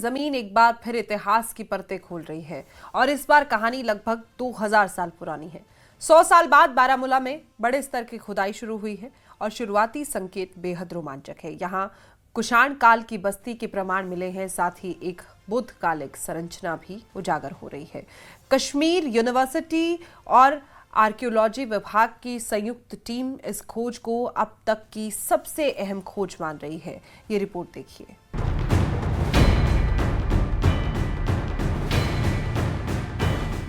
जमीन एक बार फिर इतिहास की परतें खोल रही है और इस बार कहानी लगभग 2000 साल पुरानी है। 100 साल बाद बारामूला में बड़े स्तर की खुदाई शुरू हुई है और शुरुआती संकेत बेहद रोमांचक है। यहाँ कुषाण काल की बस्ती के प्रमाण मिले हैं, साथ ही एक बुद्ध कालिक संरचना भी उजागर हो रही है। कश्मीर यूनिवर्सिटी और आर्कियोलॉजी विभाग की संयुक्त टीम इस खोज को अब तक की सबसे अहम खोज मान रही है। ये रिपोर्ट देखिए।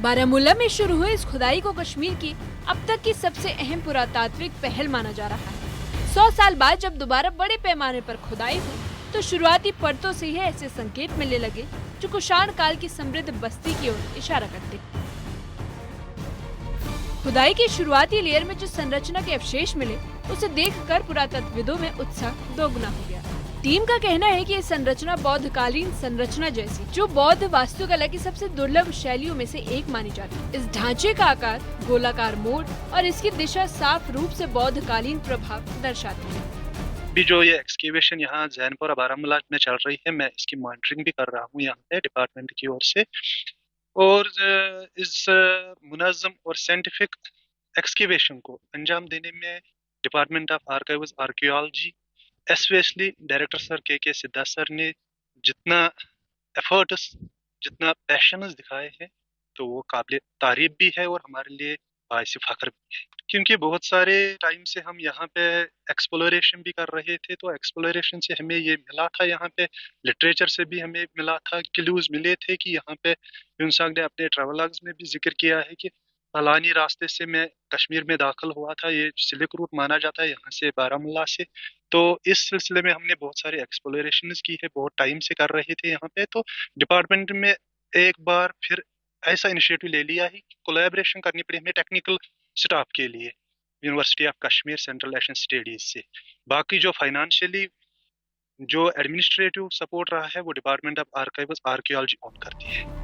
बारामूला में शुरू हुई इस खुदाई को कश्मीर की अब तक की सबसे अहम पुरातात्विक पहल माना जा रहा है। 100 साल बाद जब दोबारा बड़े पैमाने पर खुदाई हुई तो शुरुआती परतों से ही ऐसे संकेत मिलने लगे जो कुषाण काल की समृद्ध बस्ती की ओर इशारा करते। खुदाई की शुरुआती लेयर में जो संरचना के अवशेष मिले उसे देखकर पुरातत्वविदों में उत्साह दोगुना हो गया। टीम का कहना है कि ये संरचना बौद्धकालीन संरचना जैसी जो बौद्ध वास्तुकला की सबसे दुर्लभ शैलियों में से एक मानी जाती है। इस ढांचे का आकार, गोलाकार मोड़ और इसकी दिशा साफ रूप से बौद्धकालीन प्रभाव दर्शाती है। अभी जो ये एक्सकेवेशन यहाँ जैनपुरा बारामूला में चल रही है, मैं इसकी मॉनिटरिंग भी कर रहा हूँ यहाँ पे डिपार्टमेंट की ओर से। और इस मुनज़्ज़म और साइंटिफिक एक्सकेवेशन को अंजाम देने में department of archives archaeology especially director sir के सिद्धार्थ सर ने जितना एफर्ट्स, जितना पैशंस दिखाए हैं, तो वो काबिल तारीफ भी है और हमारे लिए बाइस फख्र भी है। क्योंकि बहुत सारे टाइम से हम यहाँ पे एक्सप्लोरेशन भी कर रहे थे, तो एक्सप्लोरेशन से हमें ये मिला था, यहाँ पे लिटरेचर से भी हमें मिला था, क्लूज मिले थे कि यहाँ पे यूनसांग ने अपने ट्रैवलॉग्स में भी जिक्र किया है कि फलानी रास्ते से मैं कश्मीर में दाखिल हुआ था। ये सिल्क रूट माना जाता है यहाँ से बारामूला से। तो इस सिलसिले में हमने बहुत सारे एक्सप्लोरेशंस की है, बहुत टाइम से कर रहे थे यहाँ पे। तो डिपार्टमेंट में एक बार फिर ऐसा इनिशिएटिव ले लिया है कि कोलैबोरेशन करनी पड़ी हमें टेक्निकल स्टाफ के लिए university of Kashmir central Asian studies से। बाकी जो फाइनेंशियली जो एडमिनिस्ट्रेटिव सपोर्ट रहा है वो department of archives archaeology on करती है।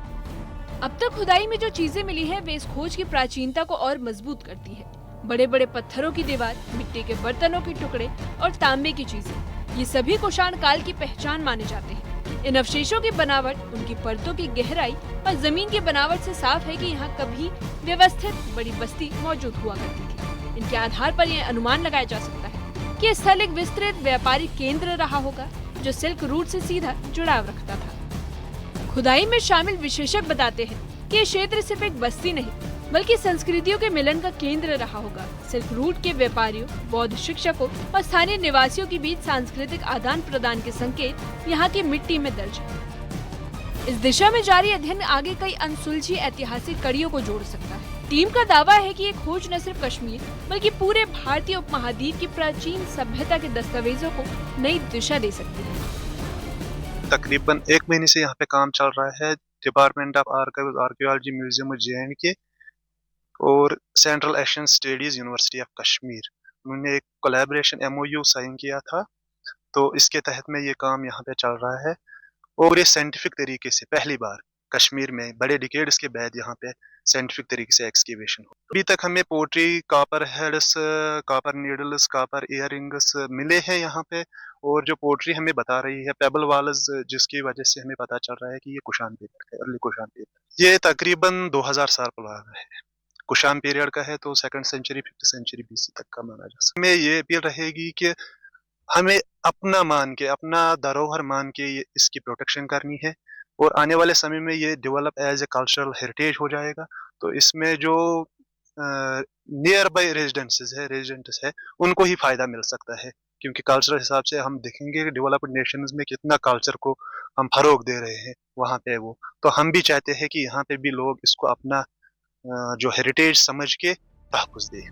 अब तक खुदाई में जो चीजें मिली है वे इस खोज की प्राचीनता को और मजबूत करती है। बड़े बड़े पत्थरों की दीवार, मिट्टी के बर्तनों के टुकड़े और तांबे की चीजें, ये सभी कुषाण काल की पहचान माने जाते हैं। इन अवशेषों की बनावट, उनकी परतों की गहराई और जमीन की बनावट से साफ है कि यहाँ कभी व्यवस्थित बड़ी बस्ती मौजूद हुआ करती थी। इनके आधार पर यह अनुमान लगाया जा सकता है कि स्थल एक विस्तृत व्यापारिक केंद्र रहा होगा जो सिल्क रूट से सीधा जुड़ाव रखता था। खुदाई में शामिल विशेषज्ञ बताते हैं कि ये क्षेत्र सिर्फ एक बस्ती नहीं बल्कि संस्कृतियों के मिलन का केंद्र रहा होगा। सिल्क रूट के व्यापारियों, बौद्ध शिक्षकों और स्थानीय निवासियों के बीच सांस्कृतिक आदान प्रदान के संकेत यहाँ की मिट्टी में दर्ज है। इस दिशा में जारी अध्ययन आगे कई अनसुलझी ऐतिहासिक कड़ियों को जोड़ सकता है। टीम का दावा है कि ये खोज न सिर्फ कश्मीर बल्कि पूरे भारतीय उपमहाद्वीप की प्राचीन सभ्यता के दस्तावेजों को नई दिशा दे सकती है। तकरीबन 1 महीने से यहाँ पे काम चल रहा है। Department of archives archaeology museum JNK और central Asian studies university of Kashmir, उन्होंने एक कोलैबोरेशन MOU साइन किया था। तो इसके तहत में ये काम यहाँ पे चल रहा है और ये साइंटिफिक तरीके से पहली बार कश्मीर में बड़े डिकेड्स के बाद यहाँ पे साइंटिफिक तरीके से एक्सकेवेशन हो। अभी तक हमें pottery, copper heads, copper needles, copper earrings मिले हैं यहाँ पे। और जो पोट्री हमें बता रही है पेबल वाल्स, जिसकी वजह से हमें पता चल रहा है कि ये कुषाण पीरियड है, अर्ली कुषाण पीरियड। ये तकरीबन 2000 साल पुराना है। कुषाण पीरियड का है तो 2nd century 5th century BC तक का माना जा सकता है। हमें ये अपील रहेगी कि हमें अपना मान के, अपना धरोहर मान के इसकी प्रोटेक्शन करनी है और आने वाले समय में ये develop as a cultural heritage हो जाएगा। तो इसमें जो नियर बाई रेजिडेंट्स है उनको ही फायदा मिल सकता है, क्योंकि कल्चरल हिसाब से हम देखेंगे कि डेवलप्ड नेशंस में कितना कल्चर को हम फरोग दे रहे हैं वहाँ पे वो। तो हम भी चाहते हैं कि यहाँ पे भी लोग इसको अपना जो हेरिटेज समझ के तहफ़्फ़ुज़ दे।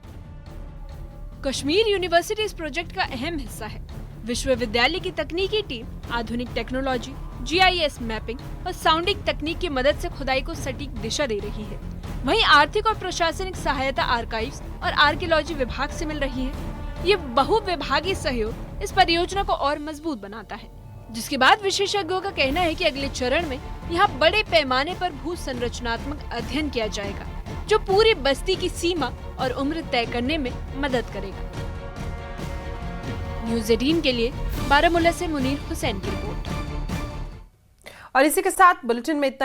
कश्मीर यूनिवर्सिटी इस प्रोजेक्ट का अहम हिस्सा है। विश्वविद्यालय की तकनीकी टीम आधुनिक टेक्नोलॉजी, GIS मैपिंग और साउंडिंग तकनीक की मदद से खुदाई को सटीक दिशा दे रही है। वहीं आर्थिक और प्रशासनिक सहायता आर्काइव्स और आर्कियोलॉजी विभाग से मिल रही है। ये बहुविभागीय सहयोग इस परियोजना को और मजबूत बनाता है, जिसके बाद विशेषज्ञों का कहना है कि अगले चरण में यहाँ बड़े पैमाने पर भू संरचनात्मक अध्ययन किया जाएगा जो पूरी बस्ती की सीमा और उम्र तय करने में मदद करेगा। न्यूज़ 18 के लिए बारामूला से मुनीर हुसैन की रिपोर्ट। और इसी के साथ बुलेटिन में इतना ही।